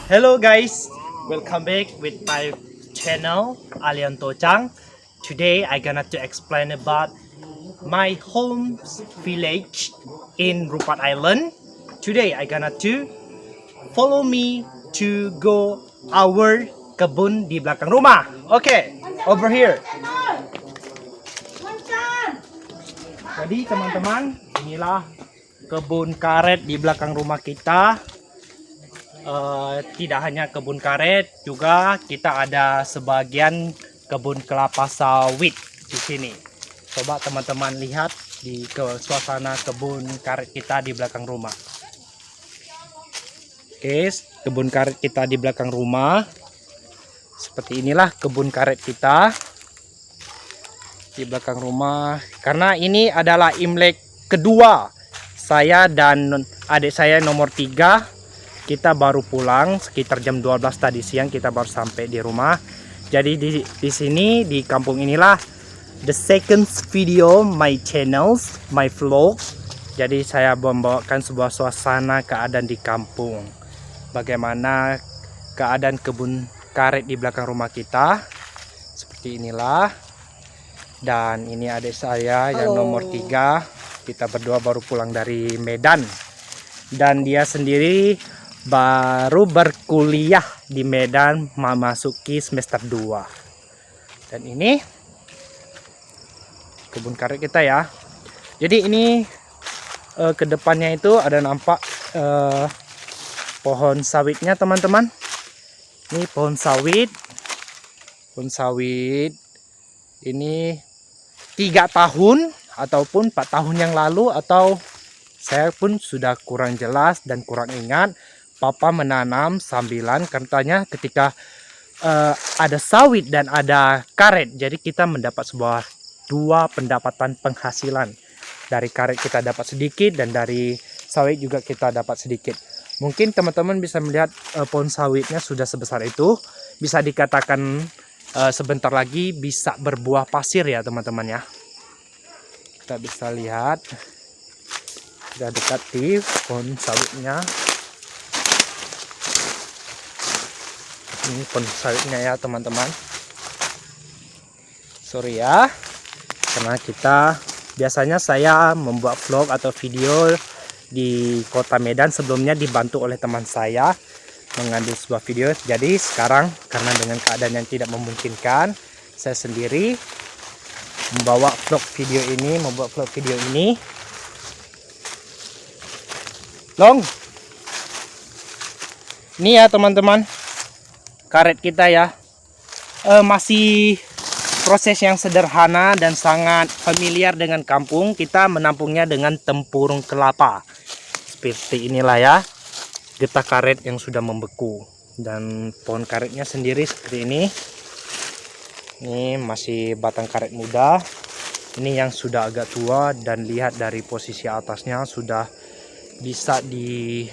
Hello guys, welcome back with my channel Alian Tojang. Today I gonna to explain about my home village in Rupat Island. Today I gonna to follow me to go our kebun di belakang rumah. Okay, over here. Jadi teman-teman, inilah kebun karet di belakang rumah kita. Tidak hanya kebun karet, juga kita ada sebagian kebun kelapa sawit di sini. Coba teman-teman lihat di suasana kebun karet kita di belakang rumah. Oke, kebun karet kita di belakang rumah. Seperti inilah kebun karet kita di belakang rumah. Karena ini adalah Imlek kedua saya dan adik saya nomor 3. Kita baru pulang sekitar jam 12 tadi siang, kita baru sampai di rumah. Jadi di sini di kampung inilah the second video my channels, my vlog. Jadi saya membawakan sebuah suasana keadaan di kampung. Bagaimana keadaan kebun karet di belakang rumah kita. Seperti inilah. Dan ini adik saya yang nomor 3. Kita berdua baru pulang dari Medan. Dan dia sendiri baru berkuliah di Medan, memasuki semester 2. Dan ini kebun karet kita ya. Jadi ini kedepannya itu ada nampak pohon sawitnya teman-teman. Ini pohon sawit. Pohon sawit ini 3 tahun ataupun 4 tahun yang lalu, atau saya pun sudah kurang jelas dan kurang ingat. Papa menanam sambilan, katanya ketika ada sawit dan ada karet, jadi kita mendapat sebuah 2 pendapatan penghasilan. Dari karet kita dapat sedikit dan dari sawit juga kita dapat sedikit. Mungkin teman-teman bisa melihat pohon sawitnya sudah sebesar itu. Bisa dikatakan sebentar lagi bisa berbuah pasir ya teman-teman ya. Kita bisa lihat sudah dekat di pohon sawitnya. Ini pohon sawitnya ya teman-teman. Sorry ya, karena kita biasanya saya membuat vlog atau video di kota Medan, sebelumnya dibantu oleh teman saya mengambil sebuah video. Jadi sekarang karena dengan keadaan yang tidak memungkinkan, saya sendiri membuat vlog video ini. Long, ini ya teman-teman, karet kita ya, masih proses yang sederhana dan sangat familiar dengan kampung. Kita menampungnya dengan tempurung kelapa. Seperti inilah ya, getah karet yang sudah membeku. Dan pohon karetnya sendiri seperti ini. Ini masih batang karet muda. Ini yang sudah agak tua, dan lihat dari posisi atasnya sudah bisa di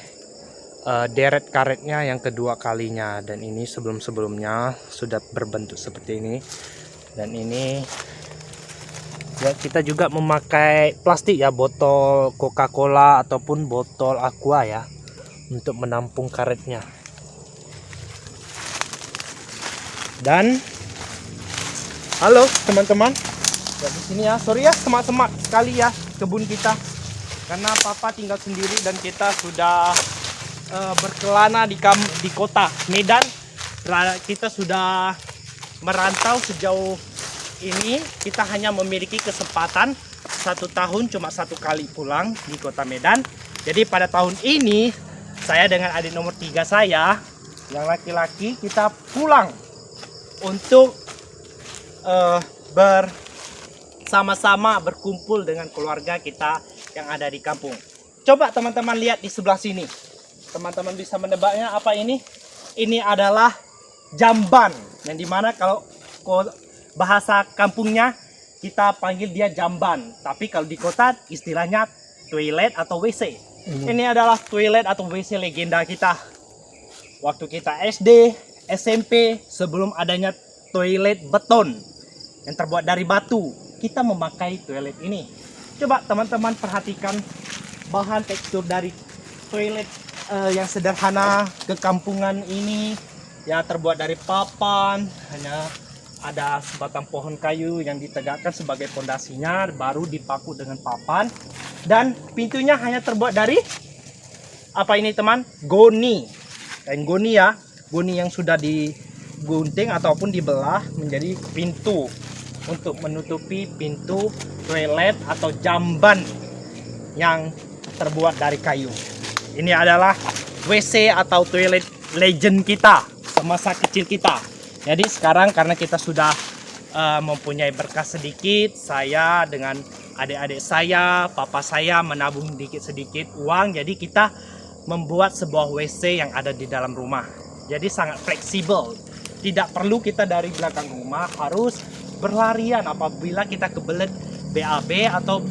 deret karetnya yang kedua kalinya. Dan ini sebelum-sebelumnya sudah berbentuk seperti ini. Dan ini ya, kita juga memakai plastik ya, botol Coca-Cola ataupun botol Aqua ya, untuk menampung karetnya. Dan halo teman-teman, ya, di sini ya, sorry ya semak-semak sekali ya kebun kita, karena papa tinggal sendiri dan kita sudah berkelana di kota Medan. Kita sudah merantau sejauh ini. Kita hanya memiliki kesempatan 1 tahun cuma 1 kali pulang di kota Medan. Jadi pada tahun ini saya dengan adik nomor 3 saya yang laki-laki, kita pulang untuk bersama-sama berkumpul dengan keluarga kita yang ada di kampung. Coba teman-teman lihat di sebelah sini. Teman-teman bisa menebaknya apa ini? Ini adalah jamban, yang dimana kalau bahasa kampungnya kita panggil dia jamban, tapi kalau di kota istilahnya toilet atau WC. Ini adalah toilet atau WC legenda kita waktu kita SD, SMP, sebelum adanya toilet beton yang terbuat dari batu. Kita memakai toilet ini. Coba teman-teman perhatikan bahan tekstur dari toilet yang sederhana kekampungan ini ya, terbuat dari papan, hanya ada sebatang pohon kayu yang ditegakkan sebagai pondasinya, baru dipaku dengan papan, dan pintunya hanya terbuat dari apa ini teman? Goni. Kain goni ya, goni yang sudah digunting ataupun dibelah menjadi pintu untuk menutupi pintu toilet atau jamban yang terbuat dari kayu. Ini adalah WC atau toilet legend kita semasa kecil kita. Jadi sekarang karena kita sudah mempunyai berkas sedikit, saya dengan adik-adik saya, papa saya menabung sedikit uang, jadi kita membuat sebuah WC yang ada di dalam rumah. Jadi sangat fleksibel. Tidak perlu kita dari belakang rumah harus berlarian apabila kita kebelet BAB atau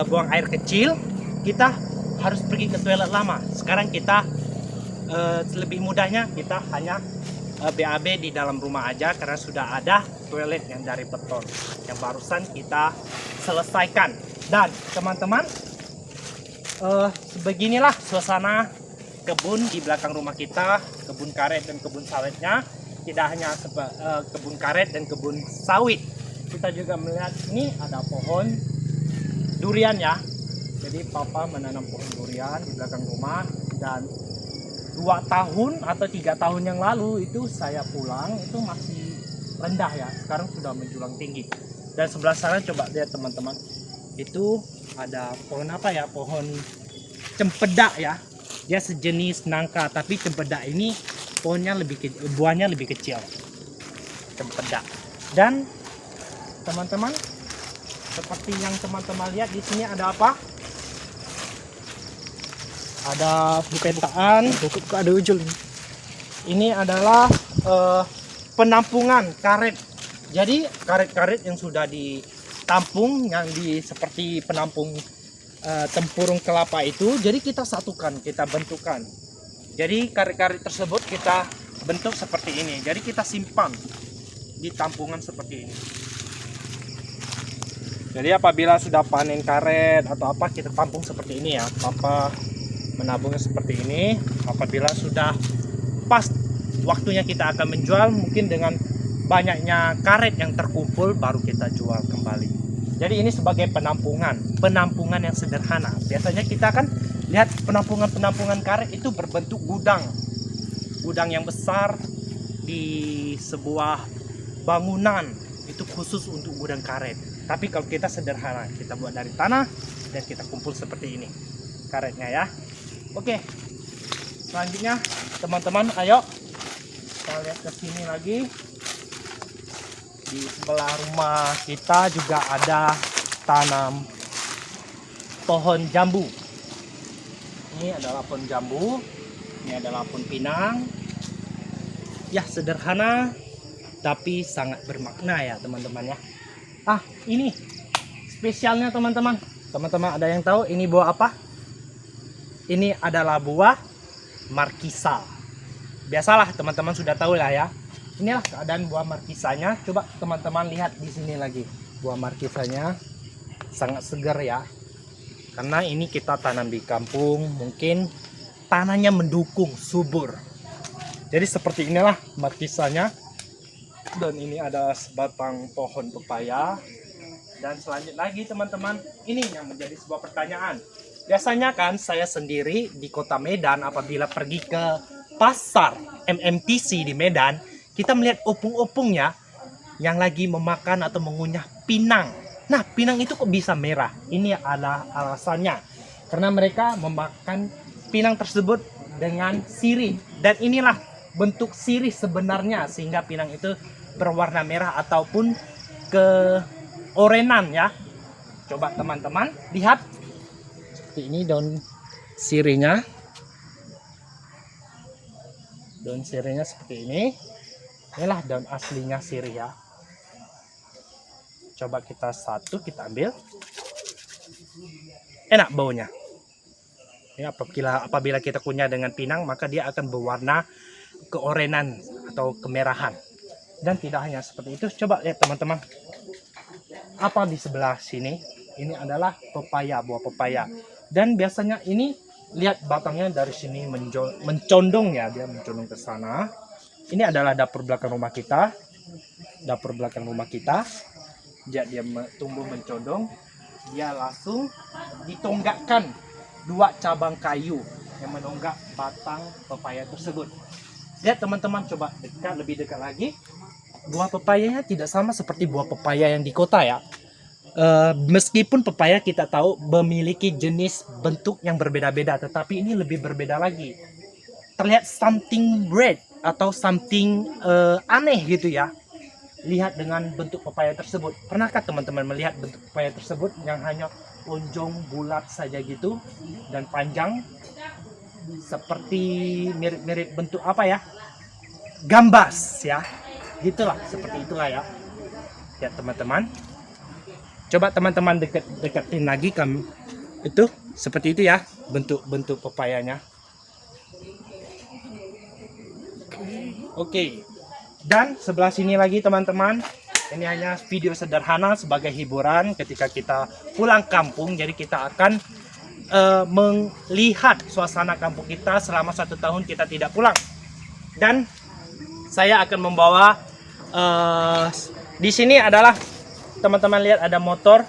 buang air kecil, kita harus pergi ke toilet lama. Sekarang kita lebih mudahnya kita hanya BAB di dalam rumah aja, karena sudah ada toilet yang dari beton yang barusan kita selesaikan. Dan teman-teman, beginilah suasana kebun di belakang rumah kita, kebun karet dan kebun sawitnya. Tidak hanya kebun karet dan kebun sawit, kita juga melihat ini ada pohon durian ya. Jadi papa menanam pohon durian di belakang rumah, dan 2 tahun atau 3 tahun yang lalu itu saya pulang itu masih rendah ya, sekarang sudah menjulang tinggi. Dan sebelah sana coba lihat teman-teman, itu ada pohon apa ya, pohon cempedak ya. Dia sejenis nangka, tapi cempedak ini pohonnya buahnya lebih kecil, cempedak. Dan teman-teman, seperti yang teman-teman lihat di sini ada apa? Ada petaan. Ada ujul. Ini adalah penampungan karet. Jadi karet-karet yang sudah ditampung, yang seperti penampung tempurung kelapa itu, jadi kita satukan, kita bentukkan. Jadi karet-karet tersebut kita bentuk seperti ini. Jadi kita simpan di tampungan seperti ini. Jadi apabila sudah panen karet atau apa, kita tampung seperti ini ya. Papa menabungnya seperti ini. Apabila sudah pas waktunya kita akan menjual, mungkin dengan banyaknya karet yang terkumpul baru kita jual kembali. Jadi ini sebagai penampungan yang sederhana. Biasanya kita kan lihat penampungan karet itu berbentuk gudang yang besar di sebuah bangunan, itu khusus untuk gudang karet. Tapi kalau kita sederhana, kita buat dari tanah dan kita kumpul seperti ini karetnya ya. Oke, selanjutnya teman-teman, ayo kita lihat ke sini lagi. Di sebelah rumah kita juga ada tanam pohon jambu. Ini adalah pohon jambu, ini adalah pohon pinang. Ya, sederhana tapi sangat bermakna ya teman-teman ya. Ini spesialnya teman-teman. Teman-teman ada yang tahu ini buah apa? Ini adalah buah markisa. Biasalah teman-teman sudah tahu lah ya. Inilah keadaan buah markisanya. Coba teman-teman lihat di sini lagi. Buah markisanya sangat segar ya. Karena ini kita tanam di kampung, mungkin tanahnya mendukung, subur. Jadi seperti inilah markisanya. Dan ini ada sebatang pohon pepaya. Dan selanjutnya lagi teman-teman, ini yang menjadi sebuah pertanyaan. Biasanya kan saya sendiri di kota Medan, apabila pergi ke pasar MMTC di Medan, kita melihat opung-opungnya yang lagi memakan atau mengunyah pinang. Nah, pinang itu kok bisa merah? Ini adalah alasannya. Karena mereka memakan pinang tersebut dengan sirih. Dan inilah bentuk sirih sebenarnya, sehingga pinang itu berwarna merah ataupun keorenan ya. Coba teman-teman lihat. Seperti ini daun sirihnya. Daun sirihnya seperti ini. Inilah daun aslinya sirih ya. Coba kita kita ambil. Enak baunya. Ya, apabila kita kunyah dengan pinang, maka dia akan berwarna keorenan atau kemerahan. Dan tidak hanya seperti itu, coba lihat teman-teman. Apa di sebelah sini? Ini adalah pepaya, buah pepaya. Dan biasanya ini lihat batangnya dari sini mencondong ya, dia mencondong ke sana. Ini adalah dapur belakang rumah kita. Dapur belakang rumah kita. Dia tumbuh mencondong. Dia langsung ditonggakkan 2 cabang kayu yang menonggak batang pepaya tersebut. Lihat teman-teman, coba dekat, lebih dekat lagi. Buah pepayanya tidak sama seperti buah pepaya yang di kota ya. Meskipun pepaya kita tahu memiliki jenis bentuk yang berbeda-beda, tetapi ini lebih berbeda lagi. Terlihat something red atau something aneh gitu ya. Lihat dengan bentuk pepaya tersebut. Pernahkah teman-teman melihat bentuk pepaya tersebut yang hanya lonjong bulat saja gitu dan panjang, seperti mirip-mirip bentuk apa ya? Gambas ya. Gitulah, seperti itulah ya. Ya teman-teman. Coba teman-teman deketin lagi kamu. Itu seperti itu ya bentuk pepayanya. Oke. Dan sebelah sini lagi teman-teman, ini hanya video sederhana sebagai hiburan ketika kita pulang kampung. Jadi kita akan melihat suasana kampung kita selama 1 tahun kita tidak pulang. Dan saya akan membawa di sini adalah teman-teman lihat ada motor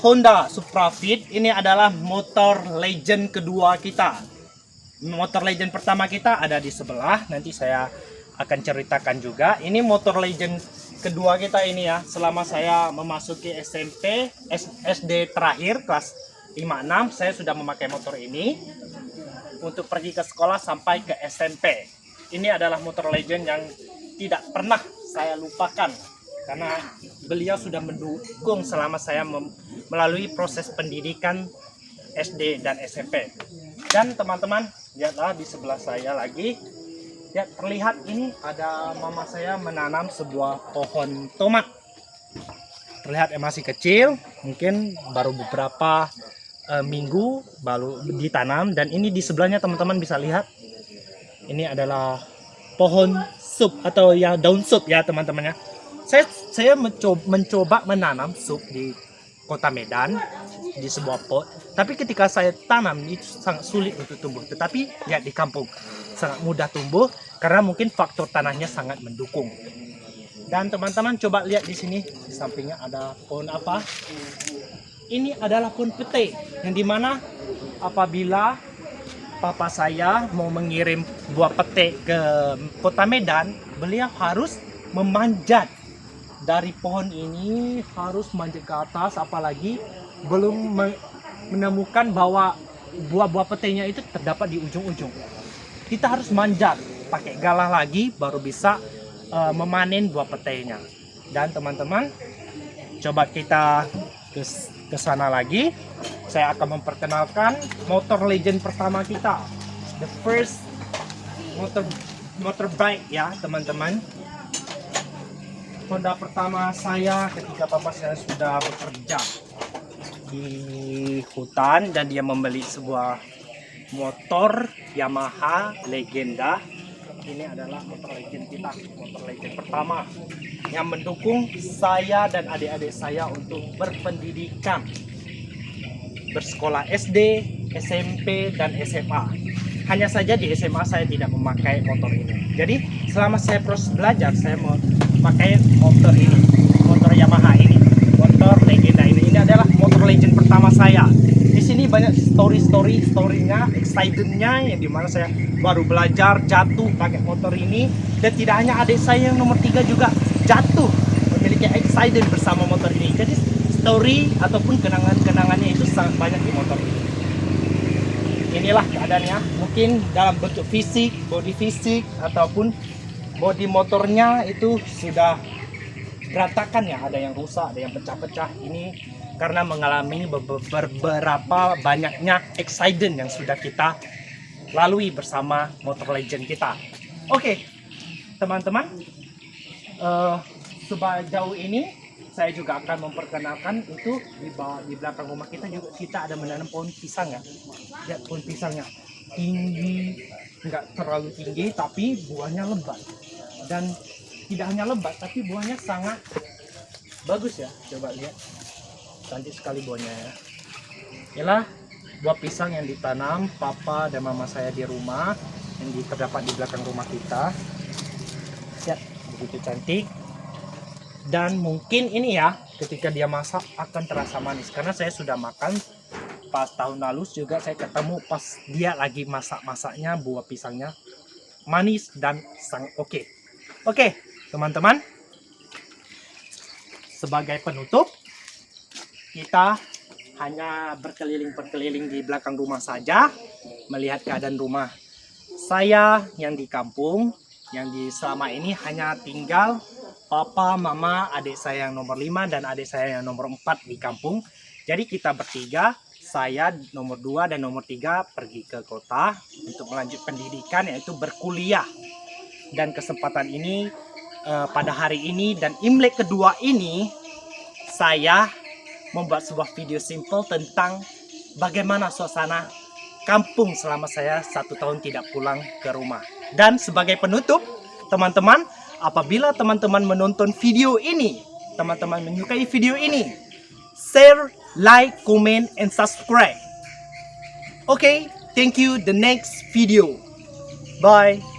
Honda Supra Fit. Ini adalah motor legend kedua kita. Motor legend pertama kita ada di sebelah, nanti saya akan ceritakan juga. Ini motor legend kedua kita ini ya. Selama saya memasuki SMP, SD terakhir kelas 5-6, saya sudah memakai motor ini untuk pergi ke sekolah sampai ke SMP. Ini adalah motor legend yang tidak pernah saya lupakan karena beliau sudah mendukung selama saya melalui proses pendidikan SD dan SMP. Dan teman-teman, lihatlah di sebelah saya lagi. Ya, terlihat ini ada mama saya menanam sebuah pohon tomat. Terlihat masih kecil, mungkin baru beberapa minggu baru ditanam. Dan ini di sebelahnya teman-teman bisa lihat, ini adalah pohon sup atau ya daun sup ya teman-teman ya. Saya mencoba menanam sup di kota Medan di sebuah pot, tapi ketika saya tanam itu sangat sulit untuk tumbuh. Tetapi ya di kampung sangat mudah tumbuh karena mungkin faktor tanahnya sangat mendukung. Dan teman-teman coba lihat di sini, di sampingnya ada pohon apa? Ini adalah pohon pete, yang dimana apabila papa saya mau mengirim buah pete ke kota Medan, beliau harus memanjat dari pohon ini, harus manjat ke atas, apalagi belum menemukan bahwa buah-buah petenya itu terdapat di ujung-ujung. Kita harus manjat pakai galah lagi baru bisa memanen buah petenya. Dan teman-teman, coba kita ke sana lagi. Saya akan memperkenalkan motor legend pertama kita, the first motorbike ya teman-teman. Honda pertama saya ketika papa saya sudah bekerja di hutan dan dia membeli sebuah motor Yamaha legenda. Ini adalah motor legend kita, motor legend pertama yang mendukung saya dan adik-adik saya untuk berpendidikan, bersekolah SD, SMP, dan SMA. Hanya saja di SMA saya tidak memakai motor ini. Jadi selama saya proses belajar, saya mau pakai motor ini, motor Yamaha ini, motor legenda ini. Ini adalah motor legend pertama saya. Di sini banyak story-nya, excitednya, yang dimana saya baru belajar jatuh pakai motor ini. Dan tidak hanya adik saya yang nomor 3 juga jatuh memiliki excited bersama motor ini. Jadi story ataupun kenangannya itu sangat banyak di motor ini. Inilah keadaannya, mungkin dalam bentuk fisik, body fisik ataupun body motornya itu sudah berantakan ya, ada yang rusak, ada yang pecah-pecah. Ini karena mengalami beberapa banyaknya accident yang sudah kita lalui bersama motor legend kita. Oke, teman-teman, sejauh ini saya juga akan memperkenalkan itu di belakang rumah kita juga kita ada menanam pohon pisang ya. Lihat pohon pisangnya tinggi, nggak terlalu tinggi tapi buahnya lebat. Dan tidak hanya lebat tapi buahnya sangat bagus ya. Coba lihat, cantik sekali buahnya ya. Inilah buah pisang yang ditanam papa dan mama saya di rumah, yang terdapat di belakang rumah kita. Ya, begitu cantik. Dan mungkin ini ya, ketika dia masak akan terasa manis, karena saya sudah makan pas tahun lalu juga. Saya ketemu pas dia lagi masak-masaknya, buah pisangnya manis dan sangat oke. Oke, teman-teman, sebagai penutup, kita hanya berkeliling-berkeliling di belakang rumah saja, melihat keadaan rumah. Saya yang di kampung, yang di selama ini hanya tinggal papa, mama, adik saya yang nomor 5 dan adik saya yang nomor 4 di kampung. Jadi kita bertiga, saya nomor 2 dan nomor 3 pergi ke kota untuk melanjutkan pendidikan, yaitu berkuliah. Dan kesempatan ini pada hari ini dan Imlek kedua ini, saya membuat sebuah video simple tentang bagaimana suasana kampung selama saya 1 tahun tidak pulang ke rumah. Dan sebagai penutup, teman-teman, apabila teman-teman menonton video ini, teman-teman menyukai video ini, share, like, comment, and subscribe. Okay, thank you. The next video. Bye.